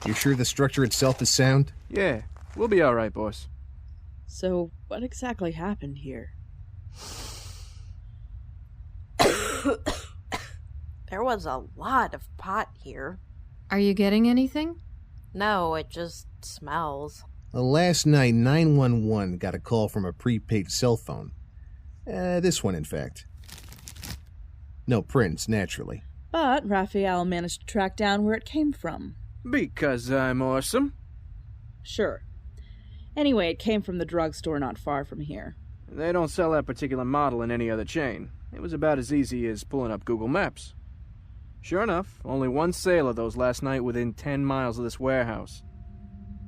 You sure the structure itself is sound? Yeah, we'll be alright, boss. So, what exactly happened here? There was a lot of pot here. Are you getting anything? No, it just smells. Last night, 911 got a call from a prepaid cell phone. This one, in fact. No prints, naturally. But Raphael managed to track down where it came from. Because I'm awesome. Sure. Anyway, it came from the drugstore not far from here. They don't sell that particular model in any other chain. It was about as easy as pulling up Google Maps. Sure enough, only one sale of those last night within 10 miles of this warehouse.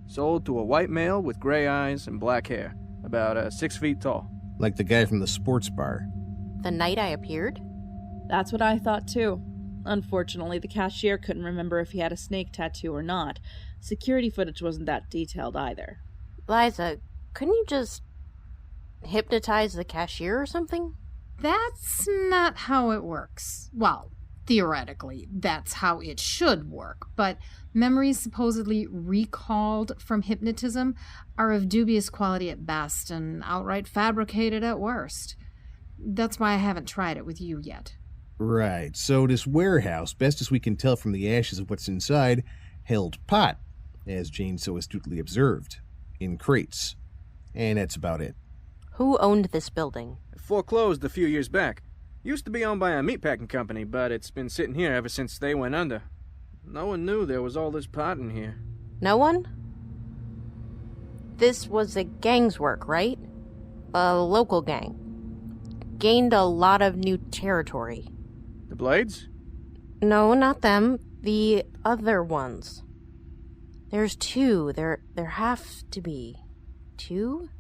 Sold to a white male with gray eyes and black hair, about 6 feet tall. Like the guy from the sports bar. The night I appeared? That's what I thought too. Unfortunately, the cashier couldn't remember if he had a snake tattoo or not. Security footage wasn't that detailed either. Liza, couldn't you just hypnotize the cashier or something? That's not how it works. Well, theoretically, that's how it should work, but memories supposedly recalled from hypnotism are of dubious quality at best and outright fabricated at worst. That's why I haven't tried it with you yet. Right, so this warehouse, best as we can tell from the ashes of what's inside, held pot, as Jane so astutely observed, in crates. And that's about it. Who owned this building? It foreclosed a few years back. Used to be owned by a meatpacking company, but it's been sitting here ever since they went under. No one knew there was all this pot in here. No one? This was a gang's work, right? A local gang. Gained a lot of new territory. The Blades? No, not them. The other ones. There's two. There have to be. Two?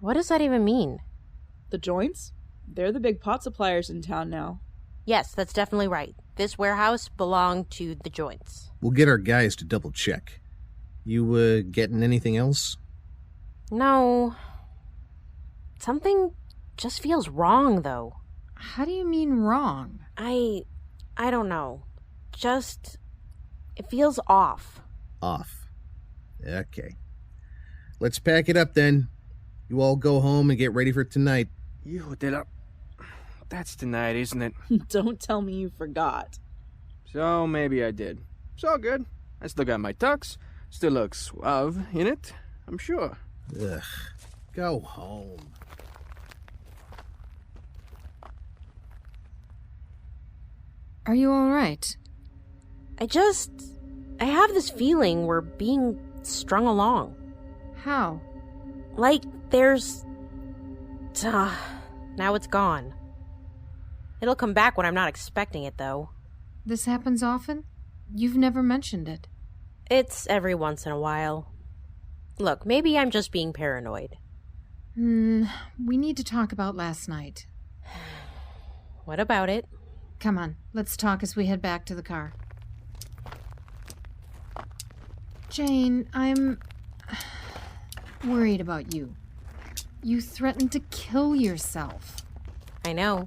What does that even mean? The joints? They're the big pot suppliers in town now. Yes, that's definitely right. This warehouse belonged to the joints. We'll get our guys to double check. You, getting anything else? No. Something just feels wrong, though. How do you mean wrong? I don't know. Just, it feels off. Off. Okay. Let's pack it up then. You all go home and get ready for tonight. That's tonight, isn't it? Don't tell me you forgot. So maybe I did. It's all good. I still got my tux. Still look suave in it, I'm sure. Ugh. Go home. Are you all right? I have this feeling we're being strung along. How? Like there's... now it's gone. It'll come back when I'm not expecting it, though. This happens often? You've never mentioned it. It's every once in a while. Look, maybe I'm just being paranoid. We need to talk about last night. What about it? Come on, let's talk as we head back to the car. Jane, I'm worried about you. You threatened to kill yourself. I know.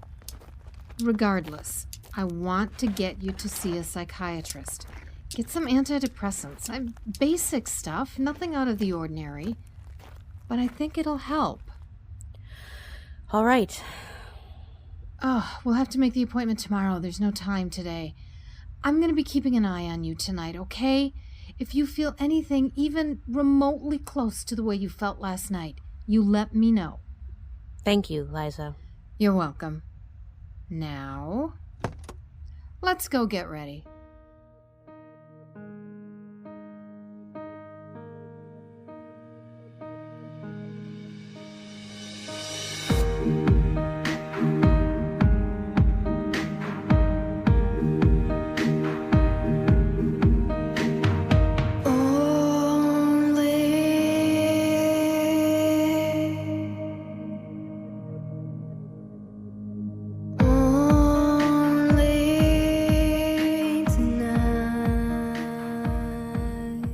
Regardless, I want to get you to see a psychiatrist. Get some antidepressants. Basic stuff, nothing out of the ordinary. But I think it'll help. All right. Oh, we'll have to make the appointment tomorrow. There's no time today. I'm going to be keeping an eye on you tonight, okay? If you feel anything even remotely close to the way you felt last night, you let me know. Thank you, Liza. You're welcome. Now, let's go get ready.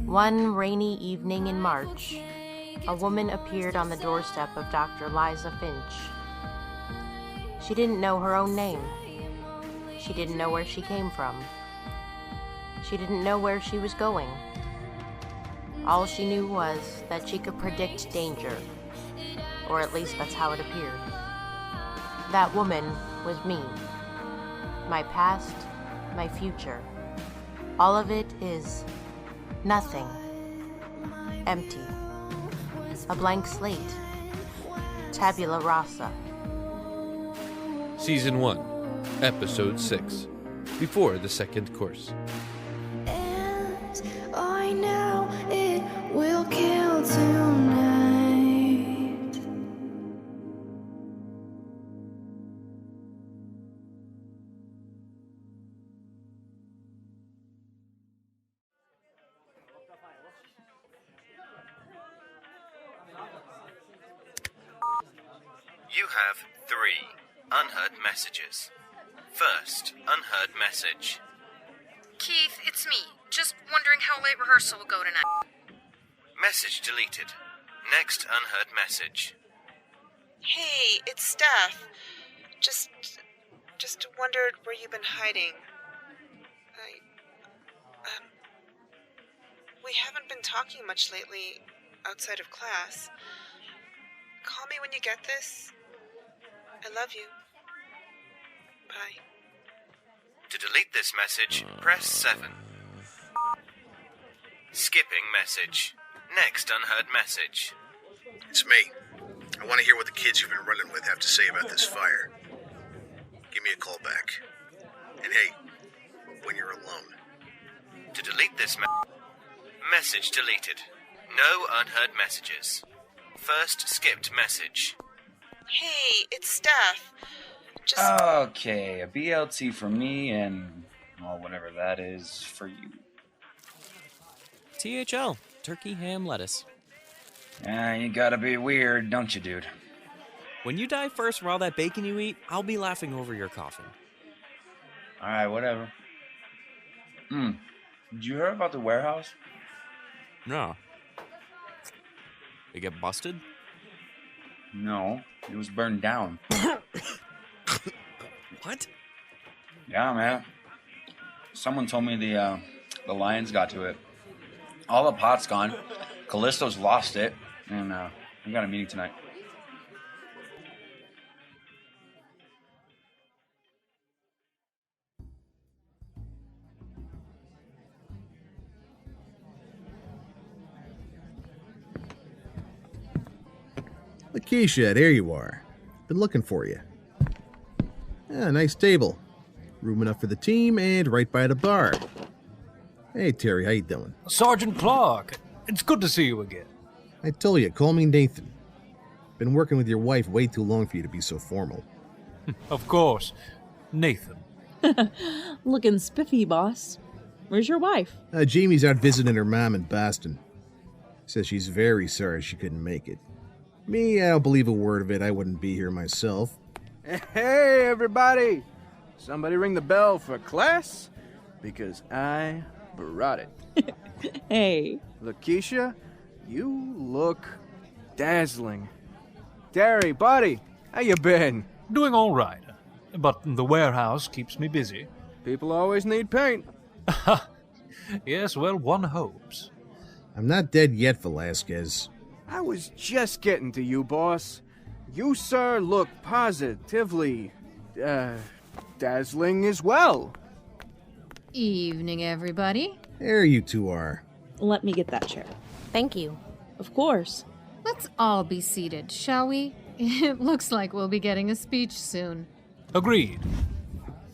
One rainy evening in March, a woman appeared on the doorstep of Dr. Liza Finch. She didn't know her own name. She didn't know where she came from. She didn't know where she was going. All she knew was that she could predict danger. Or at least that's how it appeared. That woman was me. My past, my future. All of it is nothing. Empty. A blank slate. Tabula Rasa. Season 1, Episode 6, Before the Second Course. And I know it will kill tonight. You have 3 unheard messages. First unheard message. Keith, it's me. Just wondering how late rehearsal will go tonight. Message deleted. Next unheard message. Hey, it's Steph. Just wondered where you've been hiding. We haven't been talking much lately outside of class. Call me when you get this. I love you. Bye. To delete this message, press 7. Skipping message. Next unheard message. It's me. I want to hear what the kids you've been running with have to say about this fire. Give me a call back. And hey, when you're alone. To delete this message deleted. No unheard messages. First skipped message. Hey, it's Steph. Okay, a BLT for me and, well, whatever that is for you. THL, turkey, ham, lettuce. You gotta be weird, don't you, dude? When you die first for all that bacon you eat, I'll be laughing over your coffin. Alright, whatever. Did you hear about the warehouse? No. They get busted? No, it was burned down. What? Yeah, man. Someone told me the Lions got to it. All the pot's gone. Callisto's lost it. And we got a meeting tonight. Lakeisha, there you are. Been looking for you. Nice table. Room enough for the team and right by the bar. Hey, Terry, how you doing? Sergeant Clark, it's good to see you again. I told you, call me Nathan. Been working with your wife way too long for you to be so formal. Of course. Nathan. Looking spiffy, boss. Where's your wife? Jamie's out visiting her mom in Boston. Says she's very sorry she couldn't make it. Me, I don't believe a word of it. I wouldn't be here myself. Hey, everybody! Somebody ring the bell for class, because I brought it. Hey. Lakeisha, you look dazzling. Terry, buddy, how you been? Doing all right, but the warehouse keeps me busy. People always need paint. Yes, well, one hopes. I'm not dead yet, Velasquez. I was just getting to you, boss. You, sir, look positively, dazzling as well. Evening, everybody. There you two are. Let me get that chair. Thank you. Of course. Let's all be seated, shall we? It looks like we'll be getting a speech soon. Agreed.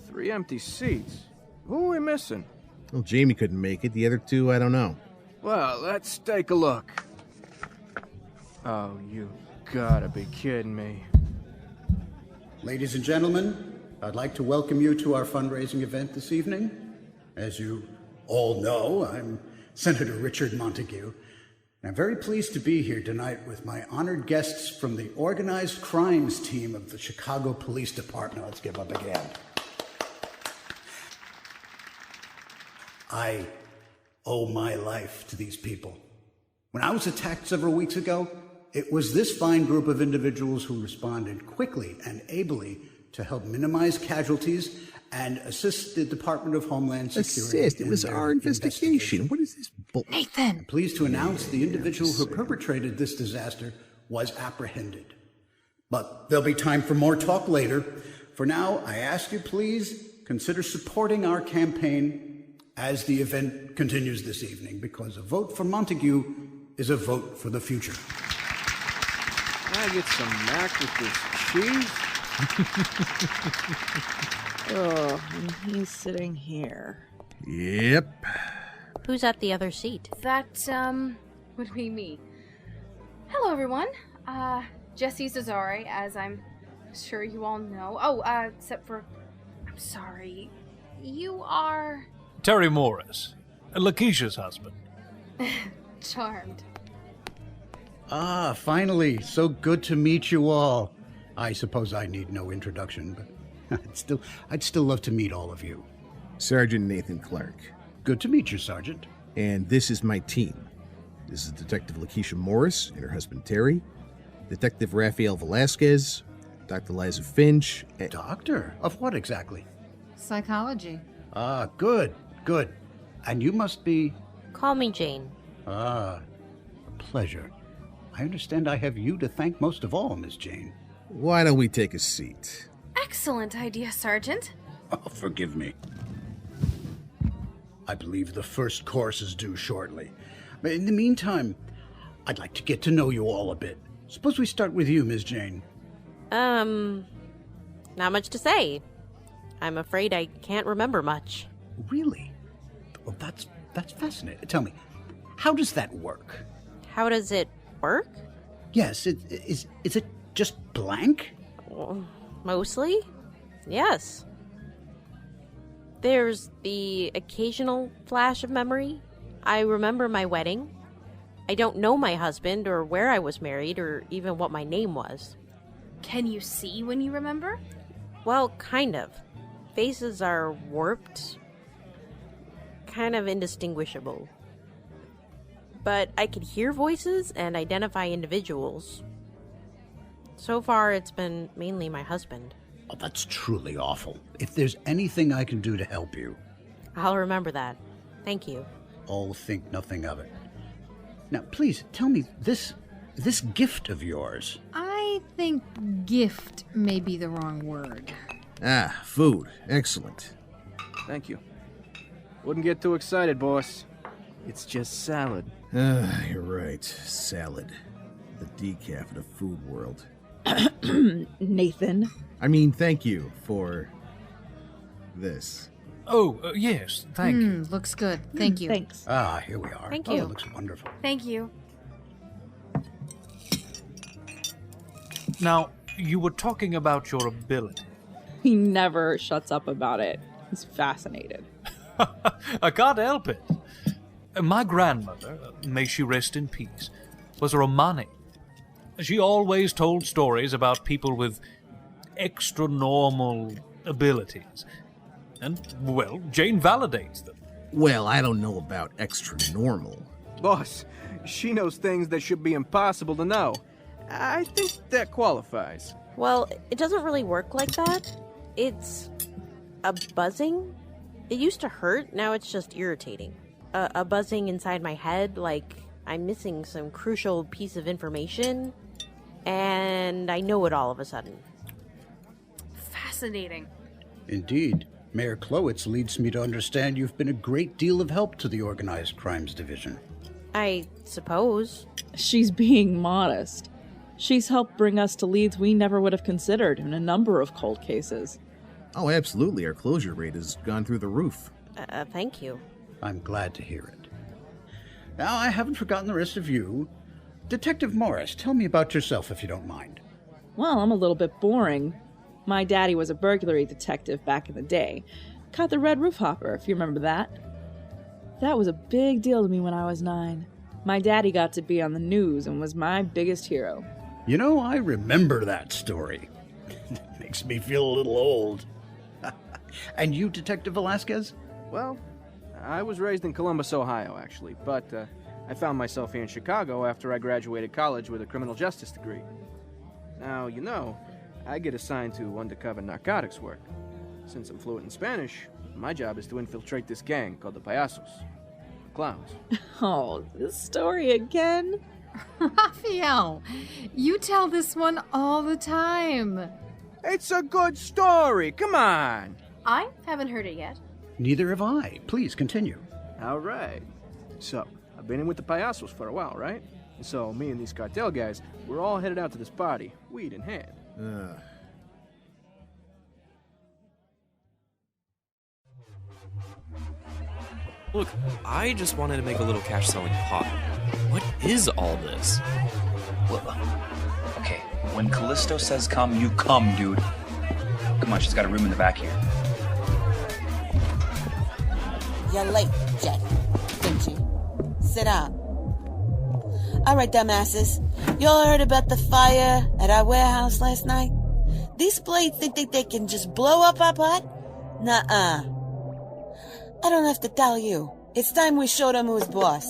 3 empty seats. Who are we missing? Well, Jamie couldn't make it. The other two, I don't know. Well, let's take a look. Oh, you gotta be kidding me. Ladies and gentlemen, I'd like to welcome you to our fundraising event this evening. As you all know, I'm Senator Richard Montague. And I'm very pleased to be here tonight with my honored guests from the organized crimes team of the Chicago Police Department. Let's give up again. I owe my life to these people. When I was attacked several weeks ago, it was this fine group of individuals who responded quickly and ably to help minimize casualties and assist the Department of Homeland Security. Assist? It was our investigation. What is this bull? Nathan! I'm pleased to announce the individual who perpetrated this disaster was apprehended. But there'll be time for more talk later. For now, I ask you please consider supporting our campaign as the event continues this evening, because a vote for Montague is a vote for the future. Can I get some mac with this cheese? Oh, and he's sitting here. Yep. Who's at the other seat? That, would be me. Hello, everyone. Jesse Cesare, as I'm sure you all know. Oh, except for... I'm sorry. You are... Terry Morris, Lakeisha's husband. Charmed. Ah, finally. So good to meet you all. I suppose I need no introduction, but I'd still love to meet all of you. Sergeant Nathan Clark. Good to meet you, Sergeant. And this is my team. This is Detective Lakeisha Morris and her husband Terry, Detective Rafael Velasquez, Dr. Liza Finch, and... Doctor? Of what exactly? Psychology. Ah, good. And you must be... Call me Jane. Ah, a pleasure. I understand I have you to thank most of all, Miss Jane. Why don't we take a seat? Excellent idea, Sergeant. Oh, forgive me. I believe the first course is due shortly. But in the meantime, I'd like to get to know you all a bit. Suppose we start with you, Miss Jane. Not much to say. I'm afraid I can't remember much. Really? Well, that's fascinating. Tell me, how does that work? How does it work? Yes, is it just blank? Mostly, yes. There's the occasional flash of memory. I remember my wedding. I don't know my husband or where I was married or even what my name was. Can you see when you remember? Well, kind of. Faces are warped, kind of indistinguishable. But I can hear voices and identify individuals. So far, it's been mainly my husband. Oh, that's truly awful. If there's anything I can do to help you... I'll remember that. Thank you. I'll think nothing of it. Now, please, tell me, this gift of yours... I think gift may be the wrong word. Ah, food. Excellent. Thank you. Wouldn't get too excited, boss. It's just salad. You're right. Salad. The decaf of the food world. Nathan. I mean, thank you for this. Oh, yes, thank you. Looks good. Thank you. Thanks. Ah, here we are. Thank Oh, you. it looks wonderful. Thank you. Now, you were talking about your ability. He never shuts up about it. He's fascinated. I can't help it. My grandmother, may she rest in peace, was a Romani. She always told stories about people with extra-normal abilities. And, well, Jane validates them. Well, I don't know about extra normal. Boss, she knows things that should be impossible to know. I think that qualifies. Well, it doesn't really work like that. It's a buzzing. It used to hurt, now it's just irritating. A buzzing inside my head, like I'm missing some crucial piece of information, and I know it all of a sudden. Fascinating. Indeed. Mayor Clowitz leads me to understand you've been a great deal of help to the Organized Crimes Division. I suppose. She's being modest. She's helped bring us to leads we never would have considered in a number of cold cases. Oh, absolutely. Our closure rate has gone through the roof. Thank you. I'm glad to hear it. Now, I haven't forgotten the rest of you. Detective Morris, tell me about yourself if you don't mind. Well, I'm a little bit boring. My daddy was a burglary detective back in the day. Caught the Red Roof Hopper, if you remember that. That was a big deal to me when I was 9. My daddy got to be on the news and was my biggest hero. You know, I remember that story. Makes me feel a little old. And you, Detective Velasquez? Well, I was raised in Columbus, Ohio, actually, but I found myself here in Chicago after I graduated college with a criminal justice degree. Now, you know, I get assigned to undercover narcotics work. Since I'm fluent in Spanish, my job is to infiltrate this gang called the Payasos. Clowns. Oh, this story again? Raphael, you tell this one all the time. It's a good story, come on! I haven't heard it yet. Neither have I. Please continue. All right. So, I've been in with the Payasos for a while, right? And so, me and these cartel guys, we're all headed out to this party, weed in hand. Look, I just wanted to make a little cash selling pot. What is all this? Well, okay, when Callisto says come, you come, dude. Come on, she's got a room in the back here. You're late, Jet. Didn't you? Sit down. All right, dumbasses. You all heard about the fire at our warehouse last night? These blades think they can just blow up our pot? Nuh-uh. I don't have to tell you. It's time we showed them who's boss.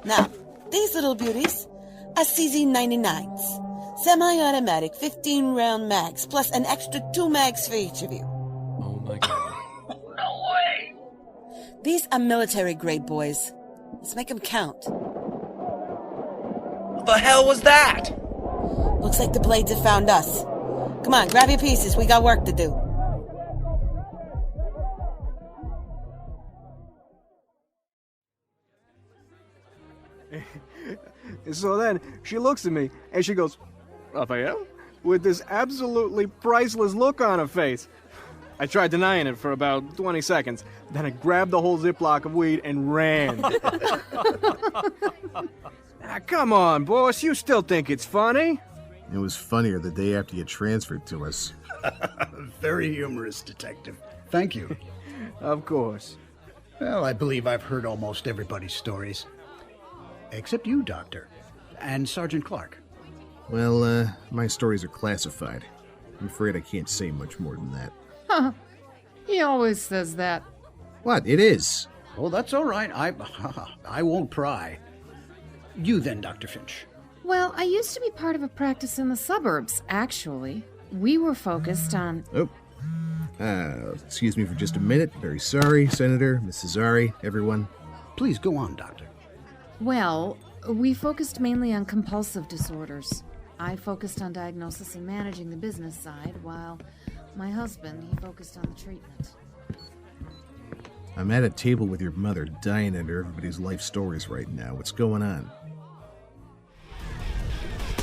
Now, these little beauties are CZ99s. Semi-automatic 15-round mags, plus an extra 2 mags for each of you. Oh my god. No way! These are military-grade boys. Let's make them count. What the hell was that? Looks like the blades have found us. Come on, grab your pieces. We got work to do. So then, she looks at me, and she goes, Raphael? With this absolutely priceless look on her face. I tried denying it for about 20 seconds. Then I grabbed the whole Ziploc of weed and ran. Come on, boss. You still think it's funny? It was funnier the day after you transferred to us. Very humorous, Detective. Thank you. Of course. Well, I believe I've heard almost everybody's stories. Except you, Doctor. And Sergeant Clark. Well, my stories are classified. I'm afraid I can't say much more than that. Huh. He always says that. What? It is. Oh, that's all right. I won't pry. You then, Dr. Finch. Well, I used to be part of a practice in the suburbs, actually. We were focused on... Oh. Excuse me for just a minute. Very sorry, Senator, Mrs. Zari, everyone. Please go on, Doctor. Well, we focused mainly on compulsive disorders. I focused on diagnosis and managing the business side, while my husband, he focused on the treatment. I'm at a table with your mother, dying under everybody's life stories right now. What's going on?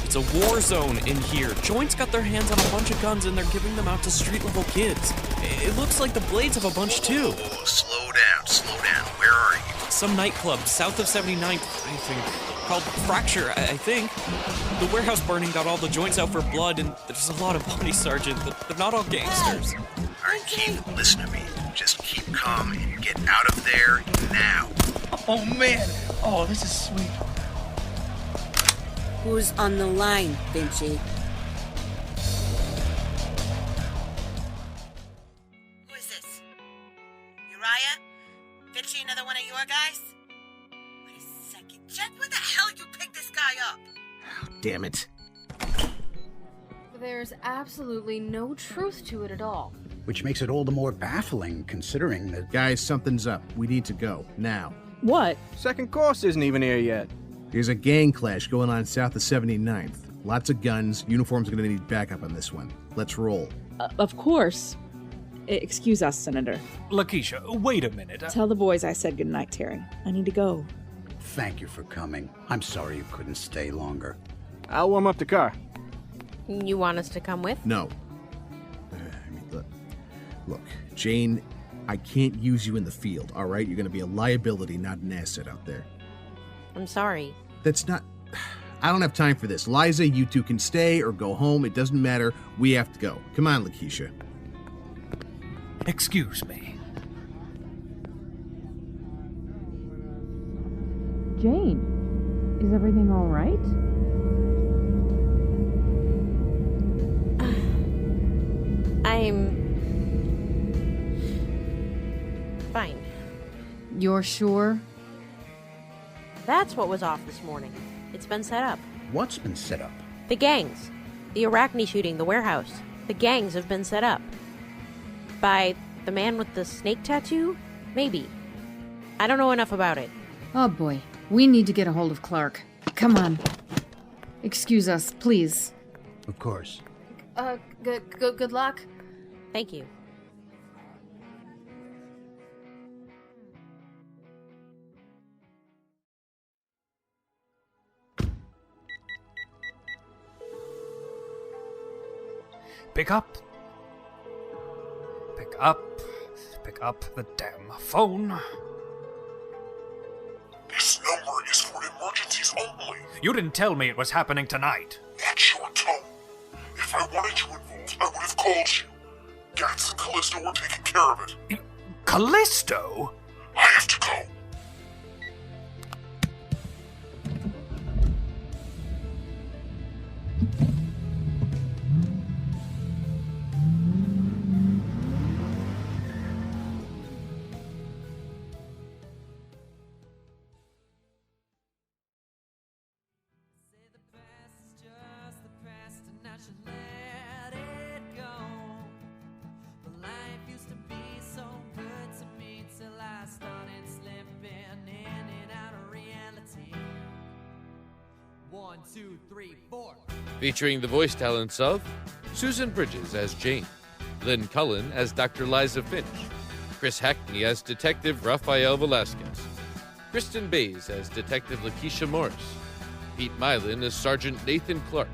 It's a war zone in here. Joint's got their hands on a bunch of guns and they're giving them out to street-level kids. It looks like the Blades have a bunch too. Oh, slow down. Where are you? Some nightclub south of 79th, I think. Called Fracture, I think. The warehouse burning got all the joints out for blood, and there's a lot of bodies, Sergeant. They're not all gangsters. All right, Keith, listen to me. Just keep calm and get out of there now. Oh, man. Oh, this is sweet. Who's on the line, Vinci? Who is this? Uriah? Vinci, another one of your guys? Wait a second. Jet, where the hell you picked this guy up? Oh, damn it. There's absolutely no truth to it at all. Which makes it all the more baffling, considering that... Guys, something's up. We need to go. Now. What? Second course isn't even here yet. There's a gang clash going on south of 79th. Lots of guns. Uniform's gonna need backup on this one. Let's roll. Of course. Excuse us, Senator. Lakeisha, wait a minute. Tell the boys I said goodnight, Terry. I need to go. Thank you for coming. I'm sorry you couldn't stay longer. I'll warm up the car. You want us to come with? No. Look, Jane, I can't use you in the field, all right? You're gonna be a liability, not an asset out there. I'm sorry. That's not... I don't have time for this. Liza, you two can stay or go home. It doesn't matter. We have to go. Come on, Lakeisha. Excuse me. Jane, is everything all right? I'm... fine. You're sure? That's what was off this morning. It's been set up. What's been set up? The gangs. The Arachne shooting, the warehouse. The gangs have been set up. by the man with the snake tattoo? Maybe. I don't know enough about it. Oh boy, we need to get a hold of Clark. Come on. Excuse us, please. Of course. Good luck. Thank you. Pick up. Pick up. Pick up the damn phone. This number is for emergencies only. You didn't tell me it was happening tonight. Watch your tone. If I wanted you involved, I would have called you. Gats and Callisto were taking care of it. Callisto? I have to go. Featuring the voice talents of Susan Bridges as Jane, Lynn Cullen as Dr. Liza Finch, Chris Hackney as Detective Rafael Velasquez, Kristen Bays as Detective Lakeisha Morris, Pete Mylan as Sergeant Nathan Clark,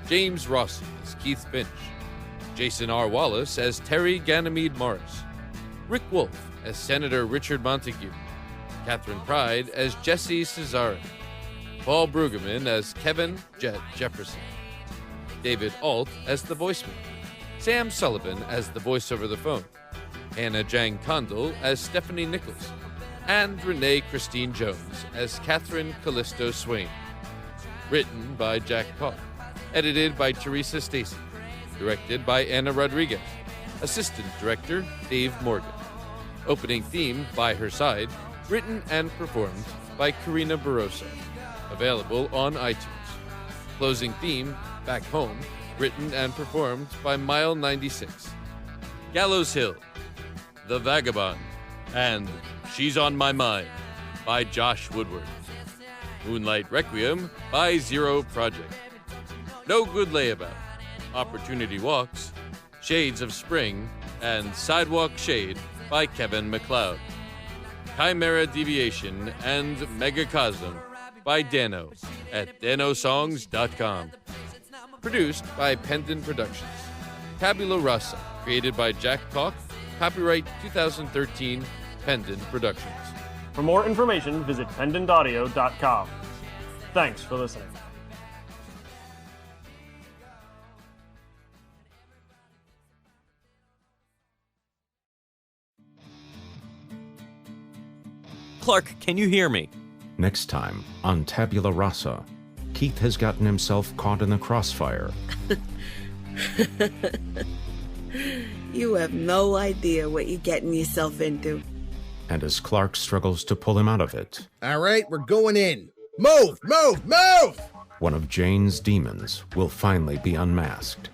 James Rossi as Keith Finch, Jason R. Wallace as Terry Ganymede Morris, Rick Wolf as Senator Richard Montague, Catherine Pride as Jesse Cesare, Paul Brueggemann as Kevin Jet Jefferson, David Alt as the voiceman, Sam Sullivan as the voice over the phone, Hannah Jang Condal as Stephanie Nichols, and Renee Christine Jones as Catherine Callisto Swain. Written by Jack Koch. Edited by Teresa Stacy. Directed by Anna Rodriguez. Assistant Director Dave Morgan. Opening theme by Her Side, written and performed by Karina Barroso. Available on iTunes. Closing theme, Back Home, written and performed by Mile96. Gallows Hill, The Vagabond, and She's on My Mind by Josh Woodward. Moonlight Requiem by Zero Project. No Good Layabout, Opportunity Walks, Shades of Spring, and Sidewalk Shade by Kevin MacLeod. Chimera Deviation and Megacosm by Dano at danosongs.com. Produced by Pendant Productions. Tabula Rasa, created by Jack Koch. Copyright 2013, Pendant Productions. For more information, visit pendantaudio.com. Thanks for listening. Clark, can you hear me? Next time on Tabula Rasa, Keith has gotten himself caught in the crossfire. You have no idea what you're getting yourself into. And as Clark struggles to pull him out of it, All right, we're going in. Move, move, move! one of Jane's demons will finally be unmasked.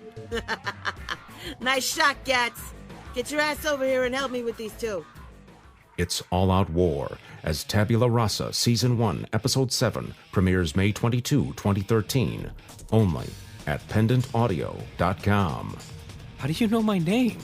Nice shot, Gats. Get your ass over here and help me with these two. It's All-Out War as Tabula Rasa Season 1, Episode 7 premieres May 22, 2013, only at pendantaudio.com. How do you know my name?